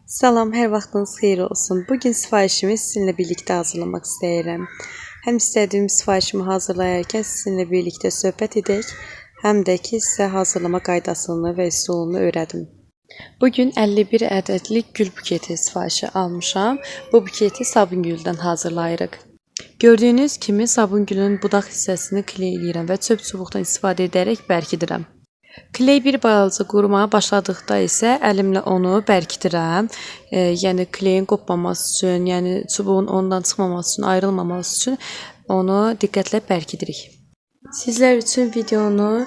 Salam, hər vaxtınız xeyir olsun. Bugün sifarişimi sizinlə birlikdə hazırlamaq istəyirəm. Həm istədiyim sifarişimi hazırlayarkən sizinlə birlikdə söhbət edək, həm də ki, sizə hazırlama qaydasını və üsulunu öyrədim. Bugün 51 ədədlik gül buketi sifarişi almışam. Bu buketi sabungüldən hazırlayırıq. Gördüyünüz kimi sabungülün budaq hissəsini kleyləyirəm və çöp çubuqdan istifadə edərək bərkidirəm. Kley bir balaca qurumaya başladıqda isə əlimlə onu bərkidirəm. Yəni kleyin qopmaması üçün, yəni çubuğun ondan çıxmaması üçün, ayrılmaması üçün onu diqqətlə bərkidirik. Sizlər üçün videonu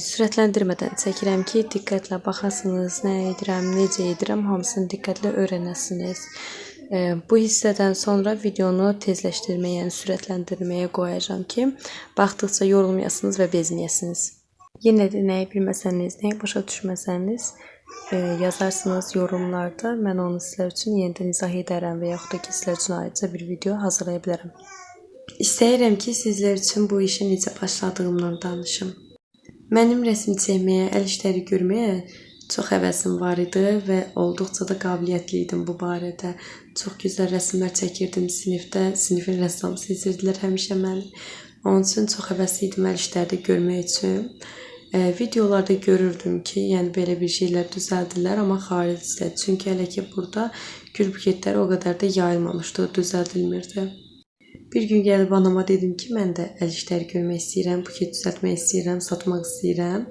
sürətləndirmədən çəkirəm ki, diqqətlə baxasınız, nə edirəm, necə edirəm, hamısını diqqətlə öyrənəsiniz. Bu hissədən sonra videonu tezləşdirməyə, yəni sürətləndirməyə qoyacağam ki, baxdıqca yorulmayasınız və bezməyəsiniz. Yenə də nəyi bilməsəniz, nəyi başa düşməsəniz yazarsınız yorumlarda. Mən onu sizlər üçün yenidən izah edərəm və yaxud da ki, sizlər üçün ayrıca bir video hazırlaya bilərəm. İstəyirəm ki, sizlər üçün bu işə necə başladığımdan danışım. Mənim rəsm çəkməyə, əl işləri görməyə çox həvəsim var idi və olduqca da qabiliyyətli idim bu barədə. Çox gözəl rəsmlər çəkirdim sinifdə. Sinifin rəssamı seçirdilər həmişə məni. Onun üçün çox həvəsli idim əl işləri görmək üçün. Videolarda görürdüm ki, yəni belə bir şeylər düzəldirlər, amma xaricdə. Çünki hələ ki burada gül buketləri o qədər də yayılmamışdı, düzəldilmirdi. Bir gün gəlib anama dedim ki, mən də əl işləri görmək istəyirəm, buket düzəltmək istəyirəm, satmaq istəyirəm.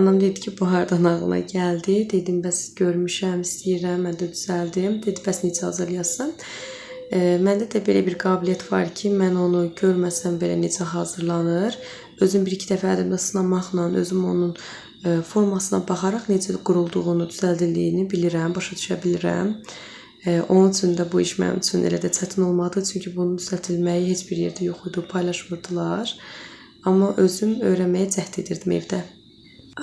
Anam dedi ki, bu hardan ağlına gəldi? Dedim, bəs görmüşəm, istəyirəm, mən də düzəldim. Dedi, bəs necə hazırlayasın? Məndə də belə bir qabiliyyət var ki, mən onu görməsəm belə necə hazırlanır. Özüm bir-iki dəfə əlimdə sınamaqla, özüm onun formasına baxaraq necə qurulduğunu, düzəldildiyini bilirəm, başa düşə bilirəm. Onun üçün də bu iş mənim üçün elə də çətin olmadı. Çünki bunun düzəltilməyi heç bir yerdə yox idi, paylaşmırdılar. Amma özüm öyrənməyə cəhd edirdim evdə.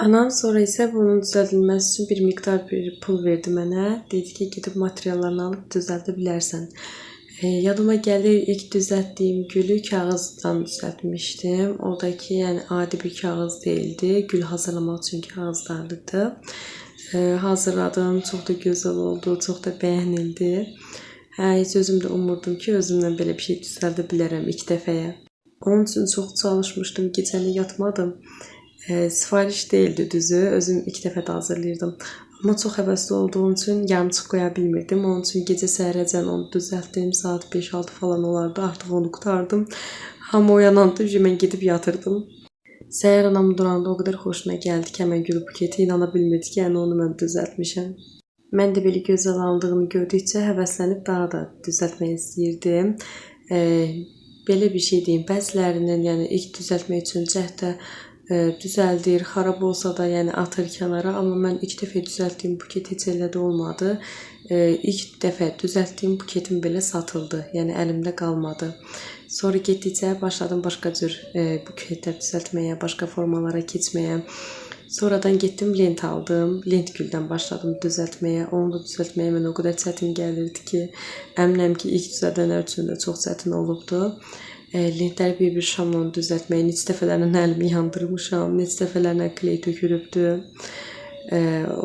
Anam sonra isə bunun düzəldilməsi üçün bir miqdar pul verdi mənə. Dedi ki, gedib materiallarını alıb düzəldə bilərsən. Yadıma gəlir, ilk düzəltdiyim gülü kağızdan düzəltmişdim. Oradakı yəni adi bir kağız deyildi. Gül hazırlamaq üçün kağızlardı. Hazırladım, çox da gözəl oldu, çox da bəyənildi. Heç özüm də umurdum ki, özümdən belə bir şey düzəldə bilərəm ilk dəfəyə. Onun üçün çox çalışmışdım, gecəni yatmadım. Sifariş deyildi düzü, özüm ilk dəfə də hazırlayırdım. Amma çox həvəsli olduğum üçün yarımçıq qoya bilmirdim. Onun üçün gecə səhərəcən onu düzəltdim. Saat 5-6 falan olardı. Artıq onu qutardım. Hamı oyananda mən gedib yatırdım. Səhər anam duranda o qədər xoşuna gəldi ki, həmən gül buketi inana bilmirdi ki, yəni onu mən düzəltmişəm. Mən də belə gözəl aldığını gördükcə həvəslənib daha da düzəltmək istəyirdim. Belə bir şey deyim, bəzilərinin yəni ilk düzəltmək üçün cəhdə düzəldir, xarab olsa da yəni atır kənara, amma mən ilk dəfə düzəltdiyim buket heç elə də olmadı. İlk dəfə düzəltdiyim buketim belə satıldı, yəni əlimdə qalmadı. Sonra getdikcə başladım başqa cür buketlər düzəltməyə, başqa formalara keçməyə. Sonradan getdim lent aldım, lent güldən başladım düzəltməyə. Onu da düzəltməyə mənə o qədər çətin gəlirdi ki, əminəm ki, ilk düzəldənlər üçün də çox çətin olubdu. Lentləri bir-bir şamla düzəltməyə, neçə dəfələrlə əlimi yandırmışam, neçə dəfələrlə kley tökülübdü.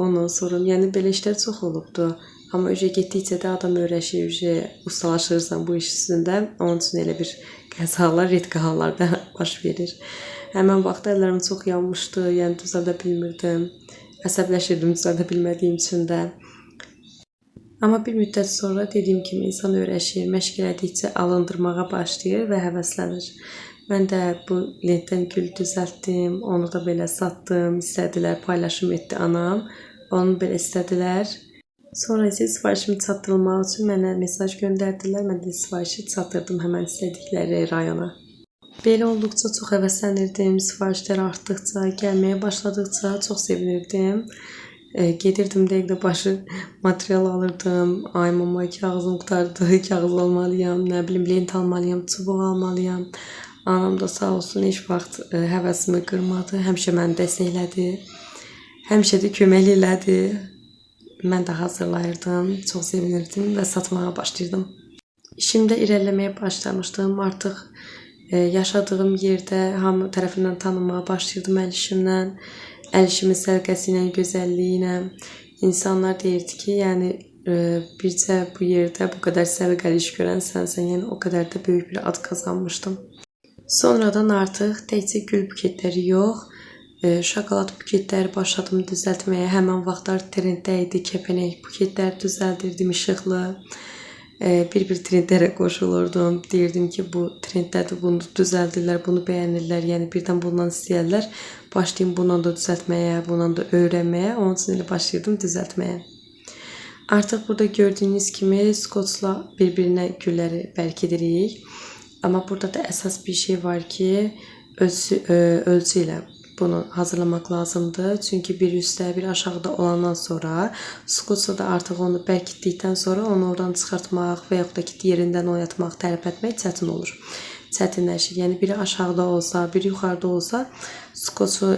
Ondan sonra, yəni belə işlər çox olubdu. Amma getdikcə də adam öyrəşir, ustalaşırsan bu iş üstündə. Onun üçün elə bir qəzalar, ritqi hallarda baş verir. Həmən vaxt əllərim çox yanmışdı, yəni düzəldə bilmirdim. Əsəbləşirdim düzəldə bilmədiyim üçün də. Amma bir müddət sonra dediyim kimi insan öyrəşir, məşq elədikcə alındırmağa başlayır və həvəslənir. Mən də bu lentdən gül düzəltdim, onu da belə satdım, istədilər, paylaşım etdi anam. Onu belə istədilər. Sonra isə sifarişimi çatdırılmaq üçün mənə mesaj göndərdilər. Mən də sifarişi çatdırdım həmən istədikləri rayona. Belə olduqca çox həvəslənirdim, sifarişlər artdıqca, gəlməyə başladıqca çox sevinirdim. Gedirdim dəqiqdə başı material alırdım. Ay mama kağızım qutardı, kağız almalıyam, nə bilim lent almalıyam, çubuq almalıyam. Anam da sağ olsun heç vaxt həvəsimi qırmadı. Həmişə məni dəstəklədi. Həmişə də kömək elədi. Mən də hazırlayırdım, çox sevinirdim və satmağa başlayırdım. İşimdə irəliləməyə başlamışdım. Artıq yaşadığım yerdə hamı tərəfindən tanınmağa başlayırdım əl işimdən. Əl işimin sərqəsi ilə, gözəlliyi ilə. İnsanlar deyirdi ki, yəni bircə bu yerdə bu qədər səliqəli iş görən sənsən, yəni o qədər də böyük bir ad qazanmışdım. Sonradan artıq təkcə gül buketləri yox, şokolad buketləri başladım düzəltməyə. Həmin vaxtlar trenddə idi, kəpənək buketləri düzəldirdim işıqlı. Bir trendlərə qoşulurdum. Deyirdim ki, bu trenddədir, bunu düzəldirlər, bunu bəyənirlər, yəni birdən bundan istəyərlər. Başlayım bundan da düzəltməyə, bundan da öyrənməyə. Onun üçün elə başlayırdım düzəltməyə. Artıq burada gördüyünüz kimi skoçla bir-birinə gülləri bərkedirik. Amma burada da əsas bir şey var ki, ölçü ilə bunu hazırlamaq lazımdır. Çünki bir üstə, bir aşağıda olandan sonra skoçla da artıq onu bərkitdikdən sonra onu oradan çıxartmaq və yaxud da ki, yerindən oyatmaq, tərpətmək çətin olur. Çətinləşir. Yəni biri aşağıda olsa, biri yuxarıda olsa, skoçu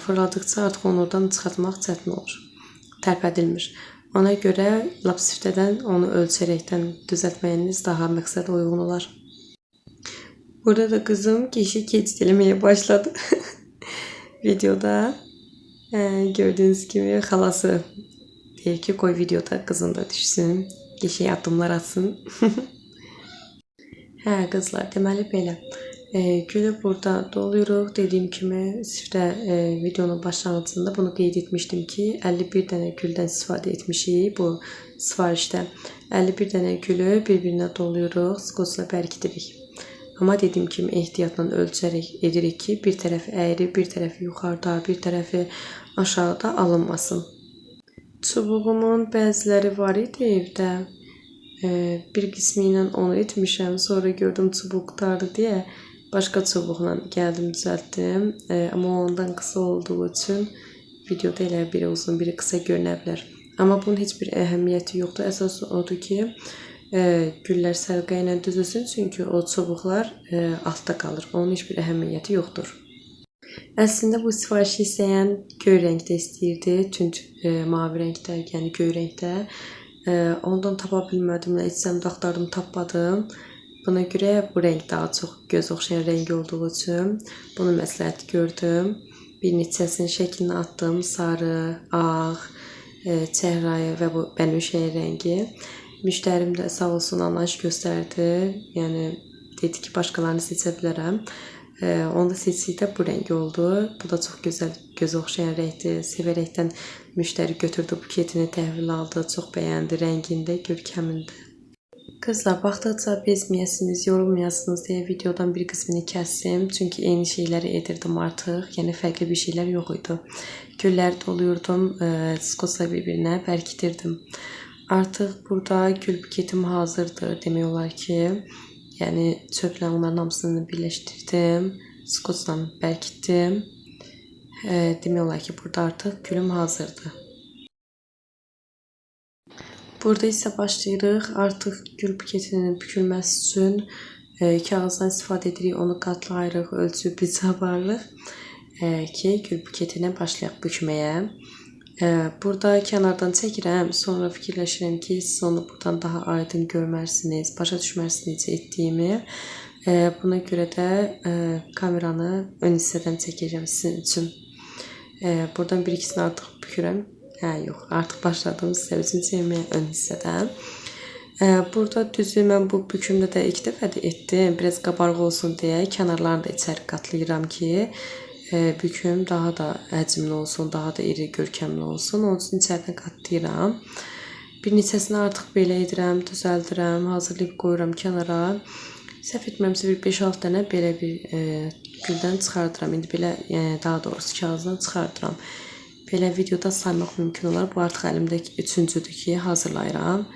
fırladıqca artıq onu oradan çıxartmaq çətin olur. Tərpədilmir. Ona görə lap siftədən onu ölçərəkdən düzəltməyiniz daha məqsədə uyğun olar. Burada da kızım kişi keçilemeye başladı. Videoda gördüğünüz gibi halası deyir ki, koy videoda kızın da düşsün, kişiye adımlar atsın. Hə qızlar, deməli belə. Gülü burada doluruq. Dediyim kimi siftə videonun başlanğıcında bunu qeyd etmişdim ki, 51 dənə güldən istifadə etmişik bu sifarişdə. 51 dənə gülü bir-birinə doluruq, skoçla bərkidirik. Amma dediyim kimi ehtiyatla ölçərək edirik ki, bir tərəfi əyri, bir tərəfi yuxarıda, bir tərəfi aşağıda alınmasın. Çubuğumun bəziləri var idi evdə. Bir qismi ilə onu etmişəm. Sonra gördüm çubuq qurtardı deyə başqa çubuqla gəldim düzəltdim. Amma ondan qısa olduğu üçün videoda elə biri uzun, biri qısa görünə bilər. Amma bunun heç bir əhəmiyyəti yoxdur. Əsas odur ki, güllər səliqə ilə düzülsün, çünki o çubuqlar altda qalır. Onun heç bir əhəmiyyəti yoxdur. Əslində bu sifarişi istəyən göy rəngdə istəyirdi, tünd mavi rəngdə, yəni göy rəngdə. Ondan tapa bilmədim, etsəm də axtardım, tapmadım. Buna görə bu rəng daha çox göz oxşayan rəng olduğu üçün bunu məsləhət gördüm. Bir neçəsinin şəklini atdım, sarı, ağ, çəhrayı və bu bənövşəyi rəngi. Müştərim də sağ olsun anlayış göstərdi. Yəni dedi ki, başqalarını seçə bilərəm. Onda seçikdə bu rəng oldu. Bu da çox gözəl, göz oxşayan rəngdir. Sevərəkdən müştəri götürdü, buketini təhvil aldı, çox bəyəndi rəngində, görkəmində. Qızlar, baxdıqca bezməyəsiniz, yorulmayasınız deyə videodan bir qismini kəsdim. Çünki eyni şeyləri edirdim artıq. Yəni fərqli bir şeylər yox idi. Gülləri doluyurdum, skoçla bir-birinə bərkidirdim. Artıq burada gül buketim hazırdır demək olar ki. Yəni çöplə onların hamısını birləşdirdim, skoçla bərkitdim. Demək olar ki, burada artıq gülüm hazırdır. Burada isə başlayırıq. Artıq gül buketinin bükülməsi üçün kağızdan istifadə edirik, onu qatlayırıq, ölçüb bizə aparırıq ki, gül buketinə başlayaq bükməyə. Burada kənardan çəkirəm, sonra fikirləşirəm ki, siz onu buradan daha aydın görmərsiniz, başa düşmərsiniz necə etdiyimi. Buna görə də kameranı ön hissədən çəkəcəm sizin üçün. Buradan bir ikisini artıq bükürəm. Yox, artıq başladım sizə üçün çəkməyə ön hissədən. Burada düzü mən bu bükümdə də ilk dəfə də etdim. Biraz qabarıq olsun deyə kənarlarını da içəri qatlayıram ki, büküm daha da həcmli olsun, daha da iri görkəmli olsun. Onun üçün içəridən qatlayıram. Bir neçəsini artıq belə edirəm, düzəldirəm, hazırlayıb qoyuram kənara. Səhv etmirəmsə bir 5-6 dənə belə bir güldən çıxardıram. İndi belə, daha doğrusu kağızdan çıxardıram. Belə videoda saymaq mümkün olar. Bu artıq əlimdəki 3-cüdür ki, hazırlayıram.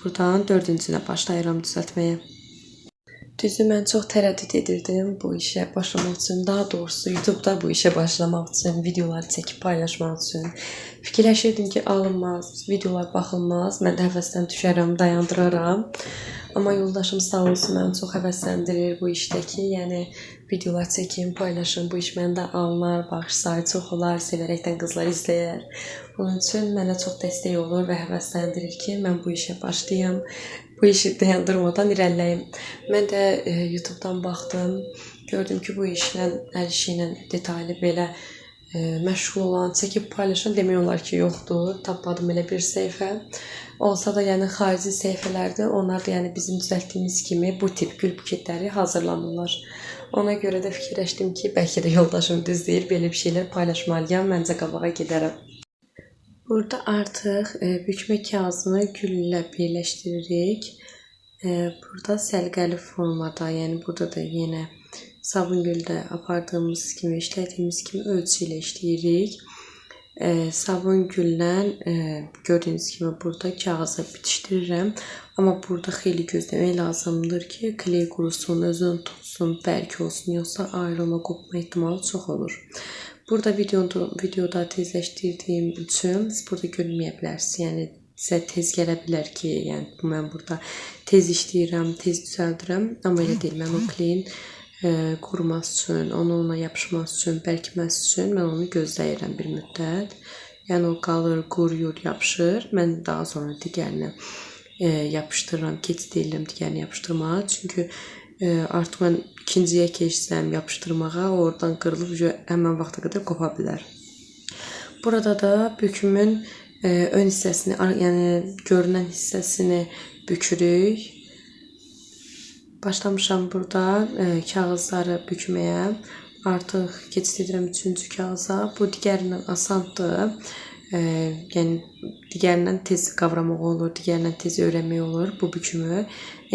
Buradan 4-cünə başlayıram düzəltməyə. Düzü mən çox tərəddüd edirdim bu işə başlamaq üçün, daha doğrusu YouTube'da bu işə başlamaq üçün, videoları çəkib paylaşmaq üçün. Fikirləşirdim ki, alınmaz, videolar baxılmaz, mən də həvəsdən düşərəm, dayandıraram. Amma yoldaşım sağ olsun məni çox həvəsləndirir bu işdəki, yəni videolar çəkim, paylaşım, bu iş məndə alınar, baxış sayı çox olar, sevərəkdən qızlar izləyər. Bunun üçün mənə çox dəstək olur və həvəsləndirir ki, mən bu işə başlayım. Bu işi dayandırmadan irəliləyim. Mən də YouTube'dan baxdım, gördüm ki, bu işlə, hər işi ilə detaylı belə məşğul olan, çəkib paylaşan demək olar ki, yoxdur. Tapmadım elə bir səhifə. Olsa da, yəni xarici səhifələrdə onlar da yəni bizim düzəltdiyimiz kimi bu tip gül buketləri hazırlamırlar. Ona görə də fikirləşdim ki, bəlkə də yoldaşım düz deyir, belə bir şeylər paylaşmalıyam, məncə qabağa gedərəm. Burada artıq bükmə kağızını güllə birləşdiririk. Burada səliqəli formada, yəni burada da yenə sabun güldə apardığımız kimi, işlədiyimiz kimi ölçü ilə işləyirik. Sabun güllə gördüyünüz kimi burada kağıza bitişdirirəm. Amma burada xeyli gözləmək lazımdır ki, kley qurusun, özünü tutsun, bərk olsun, yoxsa ayrılma, qopma ehtimalı çox olur. Burada videoda tezləşdirdiyim üçün siz burada görməyə bilərsiniz. Yəni sizə tez gələ bilər ki, yəni mən burada tez işləyirəm, tez düzəldirəm. Amma elə deyil. Mən o kleyin quruması üçün, ona yapışması üçün, bərkiməsi üçün mən onu gözləyirəm bir müddət. Yəni o qalır, quruyur, yapışır. Mən daha sonra digərinə yapışdırıram, keçid edirəm digərinə yapışdırmağa. Çünki artıq mən ikinciyə keçsəm yapışdırmağa, oradan qırılıb həmən vaxta qədər qopa bilər. Burada da bükümün ön hissəsini, yəni görünən hissəsini bükürük. Başlamışam burada kağızları bükməyə. Artıq keçid edirəm 3-cü kağıza. Bu digərindən asandır. Yəni digərindən tez qavramaq olur, digərindən tez öyrənmək olur bu bükümü.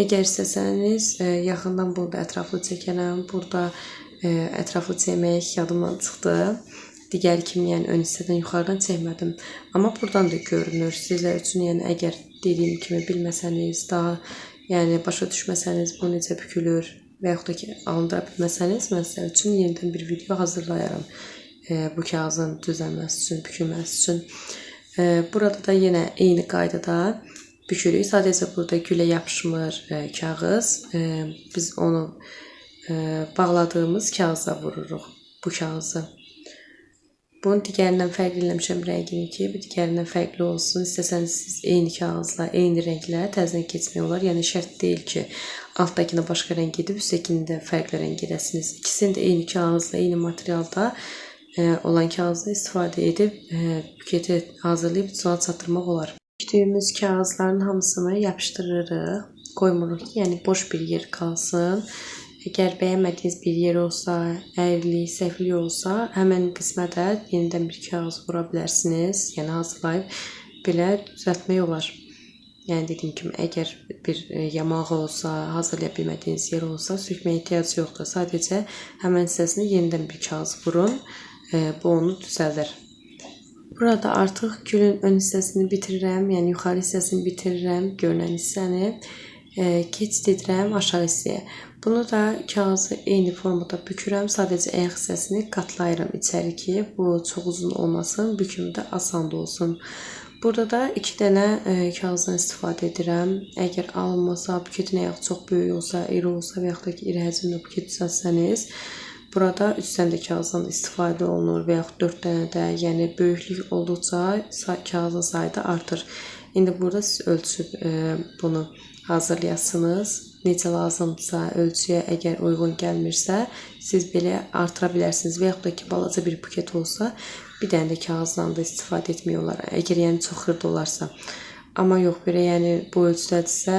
Əgər istəsəniz yaxından burada ətraflı çəkərəm. Burada ətraflı çəkmək yadımdan çıxdı. Digər kimi yəni ön hissədən yuxarıdan çəkmədim. Amma buradan da görünür. Sizlər üçün yəni əgər dediyim kimi bilməsəniz, daha yəni başa düşməsəniz bu necə bükülür və yaxud da ki alındıra bilməsəniz, mən sizlər üçün yenidən bir video hazırlayaram. Bu kağızın düzəlməsi üçün, bükülməsi üçün. Burada da yenə eyni qaydada bükürük. Sadəcə burada gülə yapışmır kağız. Biz onu bağladığımız kağıza vururuq bu kağızı. Bunu digərindən fərqli eləmişəm rəngini ki, bu digərindən fərqli olsun. İstəsəniz siz eyni kağızla, eyni rənglə təzədən keçmək olar. Yəni şərt deyil ki, altdakını başqa rəng edib, üstdəkini də fərqli rəng edəsiniz. İkisini də eyni kağızla, eyni materialda olan kağızda istifadə edib buketi hazırlayıb sona çatdırmaq olar. Bükdüyümüz kağızların hamısını yapışdırırıq, qoymuruq ki, yəni boş bir yer qalsın. Əgər bəyənmədiyiniz bir yer olsa, əyrilik, səhvlik olsa, həmən qismə də yenidən bir kağız vura bilərsiniz. Yəni hazırlayıb belə düzəltmək olar. Yəni dediyim kimi, əgər bir yamağı olsa, hazırlaya bilmədiyiniz yer olsa, sökməyə ehtiyac yoxdur. Sadəcə həmən hissəsini yenidən bir kağız vurun. Bu onu düzəldir. Burada artıq gülün ön hissəsini bitirirəm, yəni yuxarı hissəsini bitirirəm, görünən hissəni. Keçid edirəm aşağı hissəyə. Bunu da kağızı eyni formada bükürəm, sadəcə ayaq hissəsini qatlayıram içəri ki, bu çox uzun olmasın, bükümü də asan olsun. Burada da 2 dənə kağızdan istifadə edirəm. Əgər alınmasa, buketin ayağı çox böyük olsa, iri olsa və yaxud da ki, iri həcmli buket düzəltsəniz, burada 3 dənə də kağızdan istifadə olunur və yaxud 4 dənə də, yəni böyüklük olduqca kağızın sayı da artır. İndi burada siz ölçüb bunu hazırlayasınız. Necə lazımdırsa, ölçüyə əgər uyğun gəlmirsə, siz belə artıra bilərsiniz və yaxud da ki, balaca bir buket olsa, bir dənə də kağızdan da istifadə etmək olar. Əgər yəni çox xırda olarsa. Amma yox, belə yəni bu ölçüdədirsə,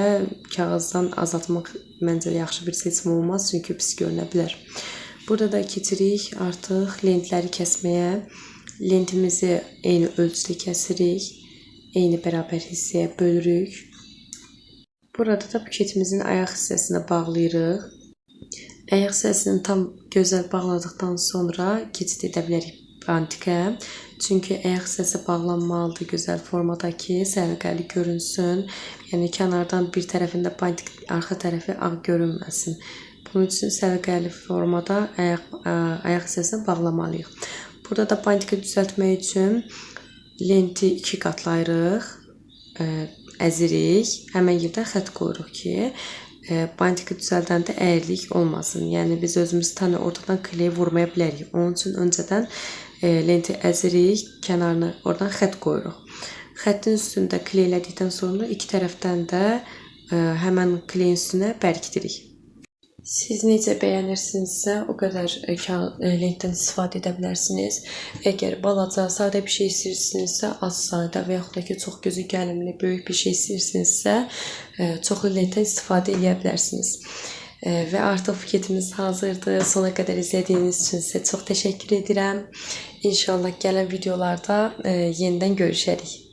kağızdan azaltmaq məncə yaxşı bir seçim olmaz, çünki pis görünə bilər. Burada da keçirik artıq lentləri kəsməyə. Lentimizi eyni ölçüdə kəsirik. Eyni bərabər hissəyə bölürük. Burada da buketimizin ayaq hissəsini bağlayırıq. Ayaq hissəsini tam gözəl bağladıqdan sonra keçid edə bilərik bantikə. Çünki ayaq hissəsi bağlanmalıdır gözəl formada ki, səliqəli görünsün. Yəni kənardan bir tərəfində bantik, arxa tərəfi ağ görünməsin. Bunun üçün səliqəli formada ayaq hissəsini bağlamalıyıq. Burada da bantikı düzəltmək üçün lenti 2 qatlayırıq, əzirik, həmən yerdən xətt qoyuruq ki, bantikı düzəldəndə əyrilik olmasın. Yəni biz özümüz ortadan kley vurmaya bilərik. Onun üçün öncədən lenti əzirik, kənarına oradan xətt qoyuruq. Xəttin üstündə kleylədikdən sonra iki tərəfdən də həmən kleyin üstünə bərkidirik. Siz necə bəyənirsinizsə, o qədər lentdən istifadə edə bilərsiniz. Əgər balaca, sadə bir şey istəyirsinizsə, az sayda və yaxud da ki, çox gözü gəlimli, böyük bir şey istəyirsinizsə, çoxlu lentdən istifadə edə bilərsiniz. Və artıq buketimiz hazırdır. Sona qədər izlədiyiniz üçün sizə çox təşəkkür edirəm. İnşallah gələn videolarda yenidən görüşərik.